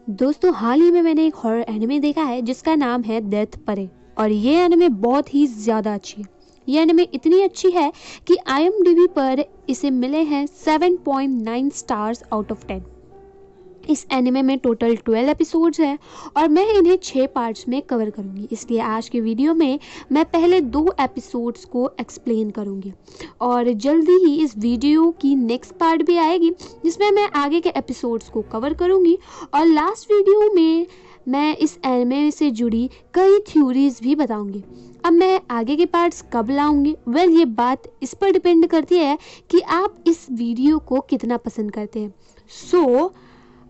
दोस्तों हाल ही में मैंने एक हॉरर एनिमे देखा है जिसका नाम है डेथ परे। और ये एनिमे बहुत ही ज़्यादा अच्छी है। ये एनिमे इतनी अच्छी है कि IMDb पर इसे मिले हैं 7.9 स्टार्स आउट ऑफ 10। इस एनिमे में टोटल 12 एपिसोड्स हैं और मैं इन्हें 6 पार्ट्स में कवर करूंगी। इसलिए आज के वीडियो में मैं पहले 2 एपिसोड्स को एक्सप्लेन करूंगी और जल्दी ही इस वीडियो की नेक्स्ट पार्ट भी आएगी जिसमें मैं आगे के एपिसोड्स को कवर करूंगी। और लास्ट वीडियो में मैं इस एनिमे से जुड़ी कई थ्योरीज भी बताऊंगी। अब मैं आगे के पार्ट्स कब लाऊंगी, ये बात इस पर डिपेंड करती है कि आप इस वीडियो को कितना पसंद करते हैं।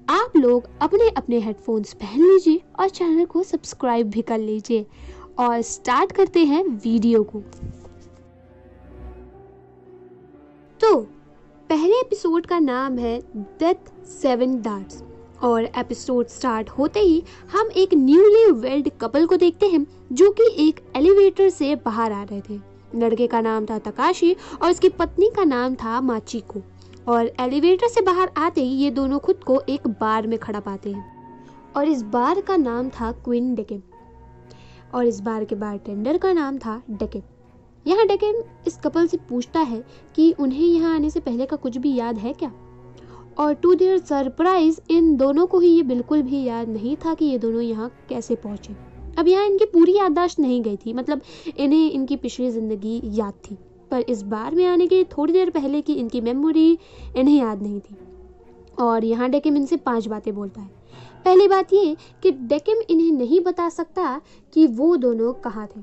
आप लोग अपने अपने हेडफोन्स पहन लीजिए और चैनल को सब्सक्राइब भी कर लीजिए और स्टार्ट करते हैं वीडियो को। तो पहले एपिसोड का नाम है डेथ 7 डार्ट्स और एपिसोड स्टार्ट होते ही हम एक न्यूली वेल्ड कपल को देखते हैं जो कि एक एलिवेटर से बाहर आ रहे थे। लड़के का नाम था तकाशी और उसकी पत्नी का नाम था माचिको। और एलिवेटर से बाहर आते ही ये दोनों खुद को एक बार में खड़ा पाते हैं और इस बार का नाम था क्वीन डेकेम और इस बार के बारटेंडर का नाम था डेकेम। यहाँ डेकेम इस कपल से पूछता है कि उन्हें यहाँ आने से पहले का कुछ भी याद है क्या। और टू देयर सरप्राइज इन दोनों को ही ये बिल्कुल भी याद नहीं था कि ये दोनों यहाँ कैसे पहुँचे। अब यहाँ इनकी पूरी याददाश्त नहीं गई थी, मतलब इन्हें इनकी पिछली जिंदगी याद थी, पर इस बार में आने के थोड़ी देर पहले की इनकी मेमोरी इन्हें याद नहीं थी। और यहाँ डेकेम इनसे 5 बातें बोलता है। पहली बात ये कि डेकेम इन्हें नहीं बता सकता कि वो दोनों कहाँ थे।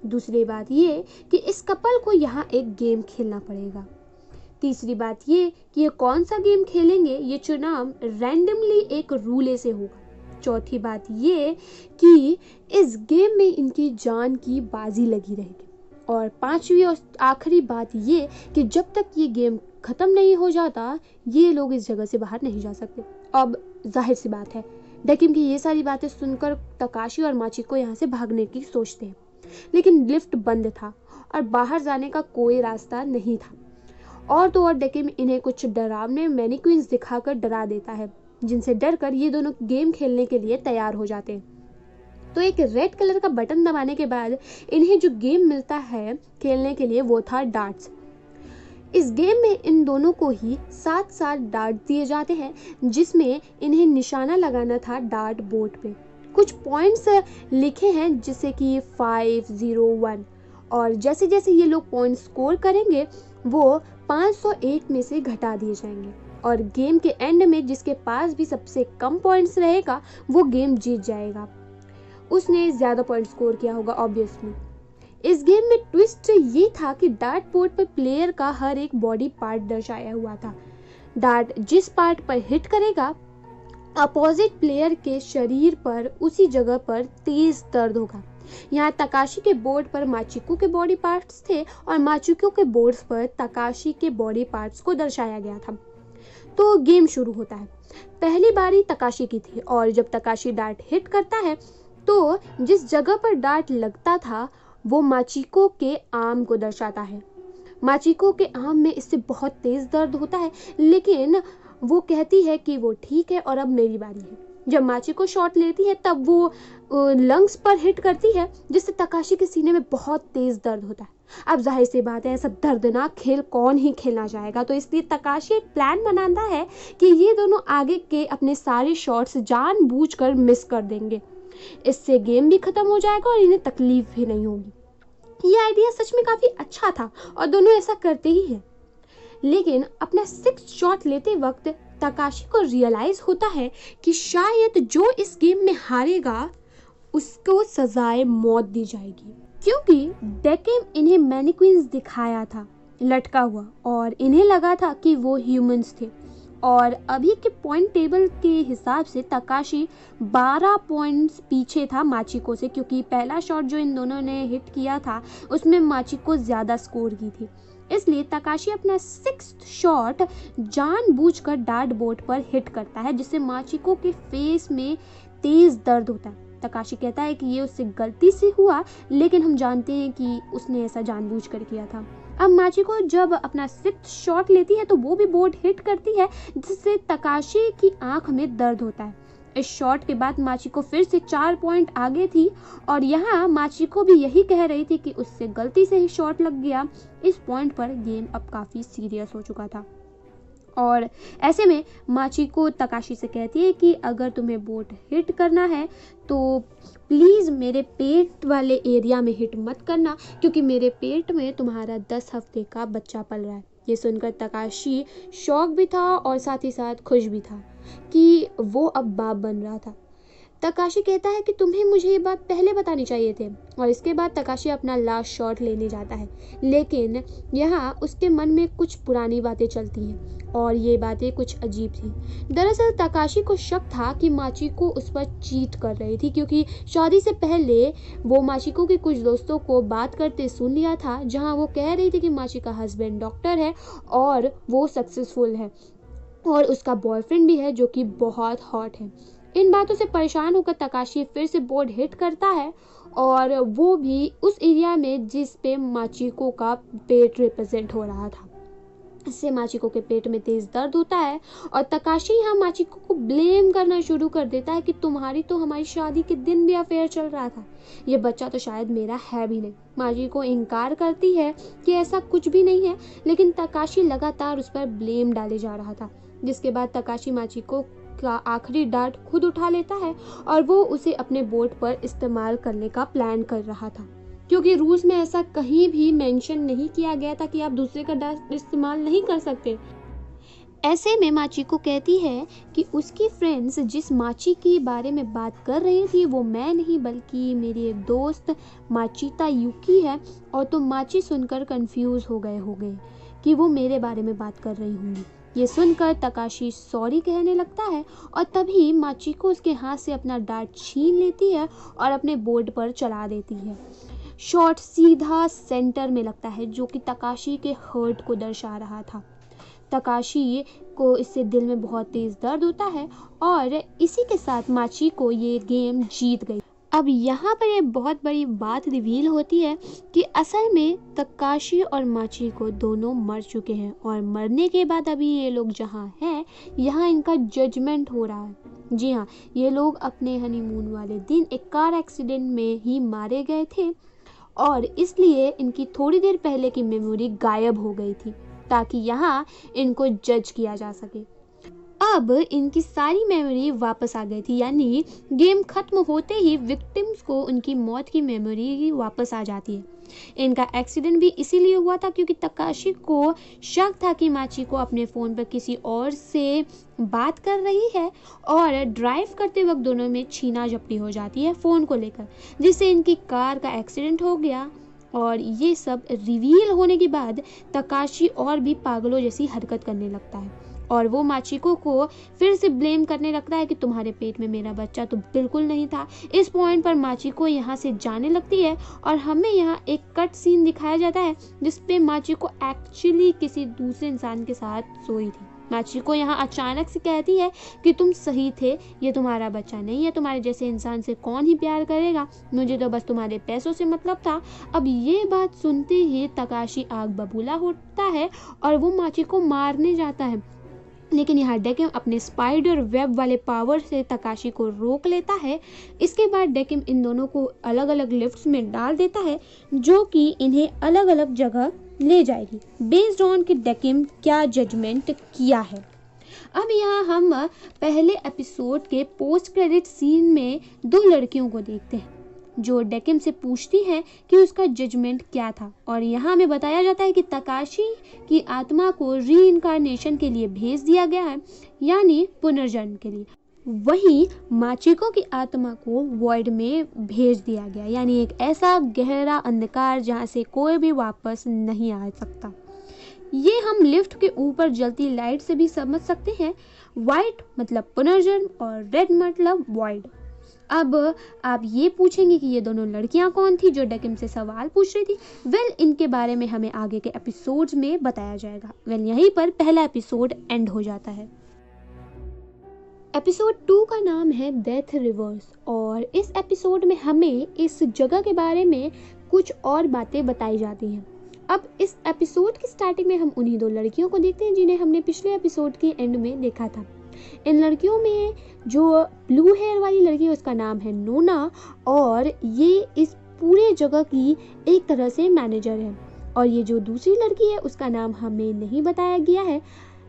दूसरी बात ये कि इस कपल को यहाँ एक गेम खेलना पड़ेगा। तीसरी बात ये कि ये कौन सा गेम खेलेंगे ये चुनाव रैंडमली एक रूले से होगा। चौथी बात ये कि इस गेम में इनकी जान की बाजी लगी रहेगी। और पांचवी और आखिरी बात ये कि जब तक ये गेम ख़त्म नहीं हो जाता ये लोग इस जगह से बाहर नहीं जा सकते। अब जाहिर सी बात है डेकिम की ये सारी बातें सुनकर तकाशी और माचिको यहाँ से भागने की सोचते हैं, लेकिन लिफ्ट बंद था और बाहर जाने का कोई रास्ता नहीं था। और तो और डेकिम इन्हें कुछ डरावने मैनिक्विन्स दिखाकर डरा देता है जिनसे डरकर ये दोनों गेम खेलने के लिए तैयार हो जाते हैं। तो एक रेड कलर का बटन दबाने के बाद इन्हें जो गेम मिलता है खेलने के लिए वो था डार्ट्स। इस गेम में इन दोनों को ही 7 डार्ट दिए जाते हैं जिसमें इन्हें निशाना लगाना था डार्ट बोर्ड पे। कुछ पॉइंट्स लिखे हैं जिसे कि 5, 0, 1 और जैसे जैसे ये लोग पॉइंट स्कोर करेंगे वो 501 में से घटा दिए जाएंगे और गेम के एंड में जिसके पास भी सबसे कम पॉइंट्स रहेगा वो गेम जीत जाएगा। उसने ज़्यादा पॉइंट स्कोर किया होगा ऑब्वियसली। इस गेम में ट्विस्ट ये था कि डार्ट बोर्ड पर प्लेयर का हर एक बॉडी पार्ट दर्शाया हुआ था। डार्ट जिस पार्ट पर हिट करेगा अपोजिट प्लेयर के शरीर पर उसी जगह पर तेज दर्द होगा। यहाँ तकाशी के बोर्ड पर माचिको के बॉडी पार्ट्स थे और माचिको के बोर्ड पर तकाशी के बॉडी पार्ट्स को दर्शाया गया था। तो गेम शुरू होता है। पहली बारी तकाशी की थी और जब तकाशी डार्ट हिट करता है तो जिस जगह पर डार्ट लगता था वो माचिको के आर्म को दर्शाता है। माचिको के आर्म में इससे बहुत तेज दर्द होता है लेकिन वो कहती है कि वो ठीक है और अब मेरी बारी है। जब माचिको शॉट लेती है तब वो लंग्स पर हिट करती है जिससे तकाशी के सीने में बहुत तेज दर्द होता है। अब जाहिर सी बात है ऐसा दर्दनाक खेल कौन ही खेलना चाहेगा, तो इसलिए तकाशी एक प्लान बनाता है कि ये दोनों आगे के अपने सारे शॉट्स जानबूझकर मिस कर देंगे। इससे गेम भी खत्म हो जाएगा और इन्हें तकलीफ भी नहीं होगी। ये आइडिया सच में काफी अच्छा था और दोनों ऐसा करते ही हैं। लेकिन अपना 6th शॉट लेते वक्त तकाशी को रियलाइज होता है कि शायद जो इस गेम में हारेगा उसको सजाए मौत दी जाएगी, क्योंकि डेकेम इन्हें मैनिक्विन्स दिखाया था लटका हुआ और इन्हें लगा था कि वो ह्यूमंस थे। और अभी के पॉइंट टेबल के हिसाब से तकाशी 12 पॉइंट्स पीछे था माचिको से, क्योंकि पहला शॉट जो इन दोनों ने हिट किया था उसमें माचिको ज़्यादा स्कोर की थी। इसलिए तकाशी अपना 6th शॉट जानबूझकर डार्ट बोर्ड पर हिट करता है जिससे माचिको के फेस में तेज दर्द होता है। तकाशी कहता है कि ये उससे गलती से हुआ लेकिन हम जानते हैं कि उसने ऐसा जानबूझकर किया था। अब माचिको जब अपना 6th शॉट लेती है तो वो भी बोर्ड हिट करती है जिससे तकाशी की आंख में दर्द होता है। इस शॉट के बाद माचिको फिर से 4 पॉइंट आगे थी और यहाँ माचिको भी यही कह रही थी कि उससे गलती से ही शॉट लग गया। इस पॉइंट पर गेम अब काफ़ी सीरियस हो चुका था और ऐसे में माचिको तकाशी से कहती है कि अगर तुम्हें बोट हिट करना है तो प्लीज़ मेरे पेट वाले एरिया में हिट मत करना, क्योंकि मेरे पेट में तुम्हारा 10 हफ्ते का बच्चा पल रहा है। ये सुनकर तकाशी शॉक भी था और साथ ही साथ खुश भी था कि वो अब बाप बन रहा था। तकाशी कहता है कि तुम्हें मुझे ये बात पहले बतानी चाहिए थे और इसके बाद तकाशी अपना लास्ट शॉट लेने जाता है, लेकिन यहाँ उसके मन में कुछ पुरानी बातें चलती हैं और ये बातें कुछ अजीब थी। दरअसल तकाशी को शक था कि माचिको उस पर चीट कर रही थी, क्योंकि शादी से पहले वो माचिको के कुछ दोस्तों को बात करते सुन लिया था जहाँ वो कह रही थी कि माची का हस्बैंड डॉक्टर है और वो सक्सेसफुल है और उसका बॉयफ्रेंड भी है जो कि बहुत हॉट है। इन बातों से परेशान होकर तकाशी फिर से बोर्ड हिट करता है और वो भी उस एरिया में जिस पे माचिको का पेट रिप्रेजेंट हो रहा था। इससे माचिको के पेट में तेज दर्द होता है और तकाशी यहाँ माचिको को ब्लेम करना शुरू कर देता है कि तुम्हारी तो हमारी शादी के दिन भी अफेयर चल रहा था, ये बच्चा तो शायद मेरा है भी नहीं। माचिको इनकार करती है कि ऐसा कुछ भी नहीं है, लेकिन तकाशी लगातार उस पर ब्लेम डाले जा रहा था, जिसके बाद तकाशी माचिको का आखिरी डांट खुद उठा लेता है और वो उसे अपने बोट पर इस्तेमाल करने का प्लान कर रहा था, क्योंकि रूल्स में ऐसा कहीं भी मेंशन नहीं किया गया था कि आप दूसरे का डांट इस्तेमाल नहीं कर सकते। ऐसे में माचिको कहती है कि उसकी फ्रेंड्स जिस माची के बारे में बात कर रही थी वो मैं नहीं बल्कि मेरी एक दोस्त माचिता युकी है, और तुम माची सुनकर कंफ्यूज हो गए कि वो मेरे बारे में बात कर रही होंगी। ये सुनकर तकाशी सॉरी कहने लगता है और तभी माचिको उसके हाथ से अपना डांट छीन लेती है और अपने बोर्ड पर चला देती है। शॉट सीधा सेंटर में लगता है जो कि तकाशी के हर्ट को दर्शा रहा था। तकाशी को इससे दिल में बहुत तेज दर्द होता है और इसी के साथ माचिको ये गेम जीत गई। अब यहाँ पर ये बहुत बड़ी बात रिवील होती है कि असल में तकाशी और माचिको दोनों मर चुके हैं और मरने के बाद अभी ये लोग जहाँ हैं यहाँ इनका जजमेंट हो रहा है। जी हाँ, ये लोग अपने हनीमून वाले दिन एक कार एक्सीडेंट में ही मारे गए थे और इसलिए इनकी थोड़ी देर पहले की मेमोरी गायब हो गई थी ताकि यहाँ इनको जज किया जा सके। अब इनकी सारी मेमोरी वापस आ गई थी, यानी गेम खत्म होते ही विक्टिम्स को उनकी मौत की मेमोरी वापस आ जाती है। इनका एक्सीडेंट भी इसीलिए हुआ था क्योंकि तकाशी को शक था कि माचिको अपने फ़ोन पर किसी और से बात कर रही है और ड्राइव करते वक्त दोनों में छीना झपटी हो जाती है फ़ोन को लेकर, जिससे इनकी कार का एक्सीडेंट हो गया। और ये सब रिवील होने के बाद तकाशी और भी पागलों जैसी हरकत करने लगता है और वो माचिको को फिर से ब्लेम करने लगता है कि तुम्हारे पेट में मेरा बच्चा तो बिल्कुल नहीं था। इस पॉइंट पर माचिको यहाँ से जाने लगती है और हमें यहाँ एक कट सीन दिखाया जाता है जिसपे माचिको एक्चुअली किसी दूसरे इंसान के साथ सोई थी। माचिको यहाँ अचानक से कहती है कि तुम सही थे, ये तुम्हारा बच्चा नहीं है, तुम्हारे जैसे इंसान से कौन ही प्यार करेगा, मुझे तो बस तुम्हारे पैसों से मतलब था। अब ये बात सुनते ही तकाशी आग बबूला होता है और वो माचिको मारने जाता है, लेकिन यहाँ डेकिम अपने स्पाइडर वेब वाले पावर से तकाशी को रोक लेता है। इसके बाद डेकिम इन दोनों को अलग अलग लिफ्ट्स में डाल देता है जो कि इन्हें अलग अलग जगह ले जाएगी बेस्ड ऑन कि डेकिम क्या जजमेंट किया है। अब यहाँ हम पहले एपिसोड के पोस्ट क्रेडिट सीन में दो लड़कियों को देखते हैं जो डेकिम से पूछती हैं कि उसका जजमेंट क्या था, और यहाँ हमें बताया जाता है कि तकाशी की आत्मा को रीइंकार्नेशन के लिए भेज दिया गया है, यानी पुनर्जन्म के लिए। वहीं माचिको की आत्मा को वॉइड में भेज दिया गया, यानी एक ऐसा गहरा अंधकार जहाँ से कोई भी वापस नहीं आ सकता। ये हम लिफ्ट के ऊपर जलती लाइट से भी समझ सकते हैं। वाइट मतलब पुनर्जन्म और रेड मतलब वॉइड। अब आप ये पूछेंगे कि ये दोनों लड़कियां कौन थी जो डेकिम से सवाल पूछ रही थी। वेल, इनके बारे में हमें आगे के एपिसोड्स में बताया जाएगा। यहीं पर पहला एपिसोड एंड हो जाता है। एपिसोड 2 का नाम है डेथ रिवर्स और इस एपिसोड में हमें इस जगह के बारे में कुछ और बातें बताई जाती हैं। अब इस एपिसोड की स्टार्टिंग में हम उन्हीं दो लड़कियों को देखते हैं जिन्हें हमने पिछले एपिसोड के एंड में देखा था। इन लड़कियों में जो ब्लू हेयर वाली लड़की है उसका नाम है नोना, और ये इस पूरे जगह की एक तरह से मैनेजर है। और ये जो दूसरी लड़की है उसका नाम हमें नहीं बताया गया है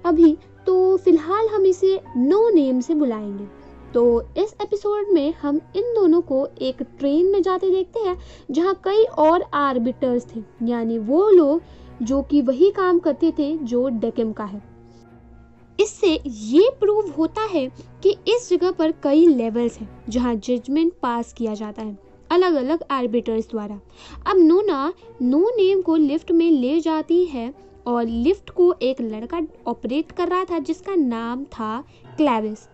अभी, तो फिलहाल हम इसे नो नेम से बुलाएंगे। तो इस एपिसोड में हम इन दोनों को एक ट्रेन में जाते देखते हैं जहाँ कई और आर्बिटर्स थे, यानी वो लोग जो कि वही काम करते थे जो डेकिम का है। इससे ये प्रूव होता है कि इस जगह पर कई लेवल्स हैं जहाँ जजमेंट पास किया जाता है अलग अलग आर्बिटर्स द्वारा। अब नोना नो नेम को लिफ्ट में ले जाती है और लिफ्ट को एक लड़का ऑपरेट कर रहा था जिसका नाम था क्लेविस।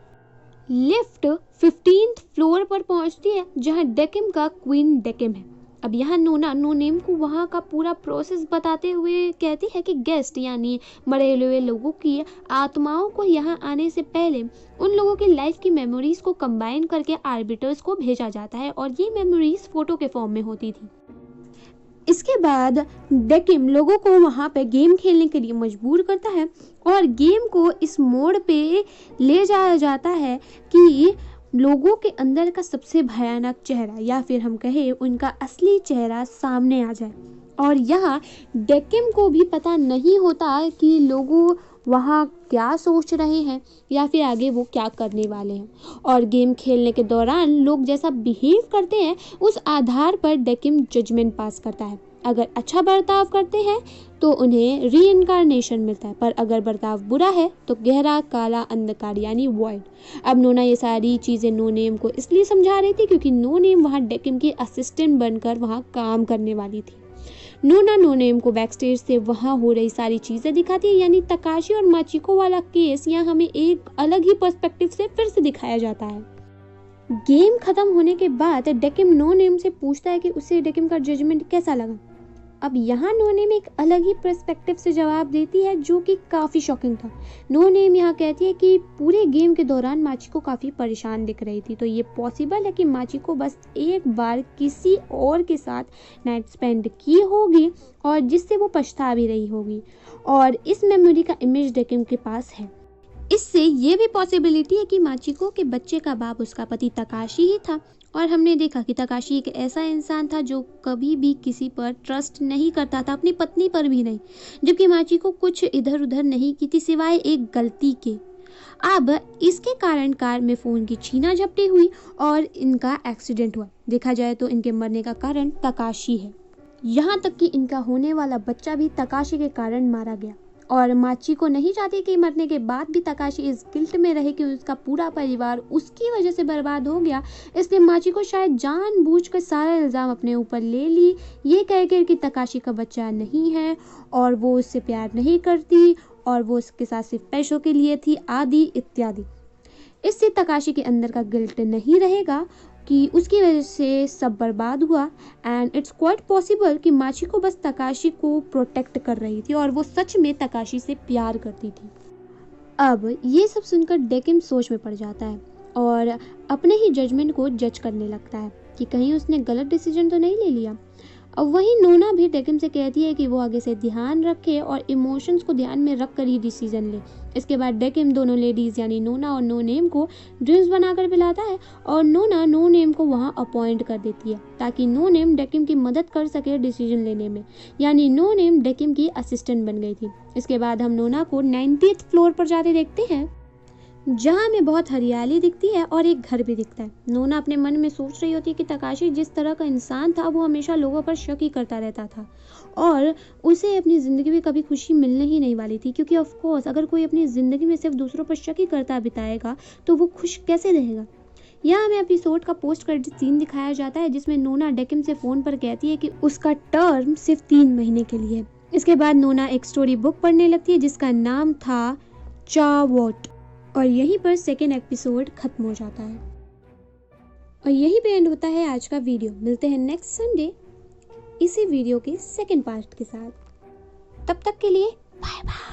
लिफ्ट 15th फ्लोर पर पहुंचती है जहां डेकिम का क्वीन डेकिम है। अब यहाँ नोना नो नेम को वहाँ का पूरा प्रोसेस बताते हुए कहती है कि गेस्ट यानी मरे हुए लोगों की आत्माओं को यहाँ आने से पहले उन लोगों की लाइफ की मेमोरीज को कंबाइन करके आर्बिटर्स को भेजा जाता है और ये मेमोरीज फोटो के फॉर्म में होती थी। इसके बाद डेकिम लोगों को वहाँ पे गेम खेलने के लिए मजबूर करता है और गेम को इस मोड़ पे ले जाया जाता है कि लोगों के अंदर का सबसे भयानक चेहरा या फिर हम कहें उनका असली चेहरा सामने आ जाए। और यहाँ डेकिम को भी पता नहीं होता कि लोगों वहाँ क्या सोच रहे हैं या फिर आगे वो क्या करने वाले हैं। और गेम खेलने के दौरान लोग जैसा बिहेव करते हैं उस आधार पर डेकिम जजमेंट पास करता है। अगर अच्छा बर्ताव करते हैं तो उन्हें रीइंकारनेशन मिलता है, पर अगर बर्ताव बुरा है तो गहरा काला अंधकार यानी वॉइड। अब नोना ये सारी चीज़ें नो नेम को इसलिए समझा रही थी क्योंकि नो नेम वहाँ डेकिम की असिस्टेंट बनकर वहाँ काम करने वाली थी। नोना नो नेम को बैकस्टेज से वहाँ हो रही सारी चीज़ें दिखाती है, यानी तकाशी और माचिको वाला केस यहाँ हमें एक अलग ही पर्सपेक्टिव से फिर से दिखाया जाता है। गेम खत्म होने के बाद डेकिम नो नेम से पूछता है कि उसे डेकिम का जजमेंट कैसा लगा। अब यहाँ नो नेम एक अलग ही पर्सपेक्टिव से जवाब देती है जो कि काफ़ी शॉकिंग था। नो नेम यहाँ कहती है कि पूरे गेम के दौरान माचिको काफ़ी परेशान दिख रही थी, तो ये पॉसिबल है कि माचिको बस एक बार किसी और के साथ नाइट स्पेंड की होगी और जिससे वो पछता भी रही होगी, और इस मेमोरी का इमेज डेकिम के पास है। इससे ये भी पॉसिबिलिटी है कि माचिको के बच्चे का बाप उसका पति तकाशी ही था, और हमने देखा कि तकाशी एक ऐसा इंसान था जो कभी भी किसी पर ट्रस्ट नहीं करता था, अपनी पत्नी पर भी नहीं, जबकि माचिको कुछ इधर उधर नहीं की थी सिवाय एक गलती के। अब इसके कारण कार में फ़ोन की छीना झपटी हुई और इनका एक्सीडेंट हुआ। देखा जाए तो इनके मरने का कारण तकाशी है, यहाँ तक कि इनका होने वाला बच्चा भी तकाशी के कारण मारा गया। और माचिको नहीं चाहती कि मरने के बाद भी तकाशी इस गिल्ट में रहे कि उसका पूरा परिवार उसकी वजह से बर्बाद हो गया, इसलिए माचिको शायद जानबूझकर सारा इल्ज़ाम अपने ऊपर ले ली, ये कहकर कि तकाशी का बच्चा नहीं है और वो उससे प्यार नहीं करती और वो उसके साथ सिर्फ पैसों के लिए थी आदि इत्यादि। इससे तकाशी के अंदर का गिल्ट नहीं रहेगा कि उसकी वजह से सब बर्बाद हुआ, एंड इट्स क्वाइट पॉसिबल कि माचिको बस तकाशी को प्रोटेक्ट कर रही थी और वो सच में तकाशी से प्यार करती थी। अब ये सब सुनकर डेकिम सोच में पड़ जाता है और अपने ही जजमेंट को जज करने लगता है कि कहीं उसने गलत डिसीजन तो नहीं ले लिया। अब वहीं नोना भी डेकिम से कहती है कि वो आगे से ध्यान रखे और इमोशंस को ध्यान में रख कर ही डिसीजन ले। इसके बाद डेकिम दोनों लेडीज़ यानी नोना और नो नेम को ड्रिंक्स बनाकर पिलाता है और नोना नो नेम को वहाँ अपॉइंट कर देती है ताकि नो नेम डेकिम की मदद कर सके डिसीजन लेने में, यानी नो नेम डेकिम की असिस्टेंट बन गई थी। इसके बाद हम नोना को 90th फ्लोर पर जाते देखते हैं जहाँ हमें बहुत हरियाली दिखती है और एक घर भी दिखता है। नोना अपने मन में सोच रही होती है कि तकाशी जिस तरह का इंसान था वो हमेशा लोगों पर शक ही करता रहता था और उसे अपनी ज़िंदगी में कभी खुशी मिलने ही नहीं वाली थी, क्योंकि ऑफ कोर्स अगर कोई अपनी ज़िंदगी में सिर्फ दूसरों पर शक ही करता बिताएगा तो वो खुश कैसे रहेगा। यहाँ हमें एपिसोड का पोस्ट क्रेडिट सीन दिखाया जाता है जिसमें नोना डेकिम से फ़ोन पर कहती है कि उसका टर्म सिर्फ 3 महीने के लिए। इसके बाद नोना एक स्टोरी बुक पढ़ने लगती है जिसका नाम था चावॉट, और यहीं पर सेकेंड एपिसोड खत्म हो जाता है और यहीं पे एंड होता है आज का वीडियो। मिलते हैं नेक्स्ट संडे इसी वीडियो के सेकेंड पार्ट के साथ। तब तक के लिए बाय बाय।